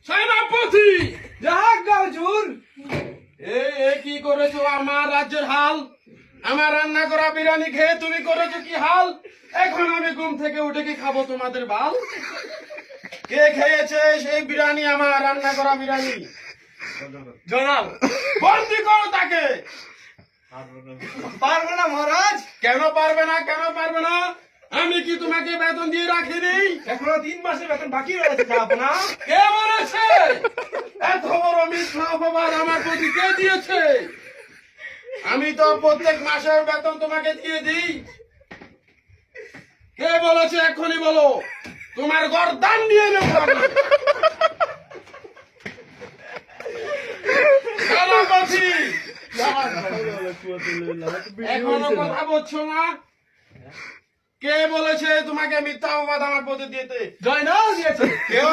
সেনাপতি জাহাগা হুজুর। এ কি করেছো আমার রাজ্যের হাল? আমার রান্না করা বিরিয়ানি খেয়ে তুমি করেছো কি হাল? এখন আমি ঘুম থেকে উঠে কি খাবো তোমাদের বাল? কে খেয়েছে সেই বিরিয়ানি, আমার রান্না করা বিরিয়ানি? জনাব বন্দি করো তাকে। পারবো না মহারাজ, কেন পারবে না, কেন পারবে না? আমি কি তোমাকে বেতন দিয়ে রাখিনি? এখনো 3 মাসের বেতন বাকি রয়েছে জাহাপনা। কে বলেছে? এত বড় মিথ্যা অপবাদ আমার প্রতি কে দিয়েছে? আমি তো প্রত্যেক মাসের বেতন তোমাকে দিয়ে দিই। কে বলেছে এখনই বলো, তোমার গর্দান নিয়ে নেব আমি। সেনাপতি, এখনো কথা বলছো না? কে বলেছে তোমাকে মিথ্যা অপবাদ আমার প্রতি দিতে? জয়নাল দিয়েছে। কেউ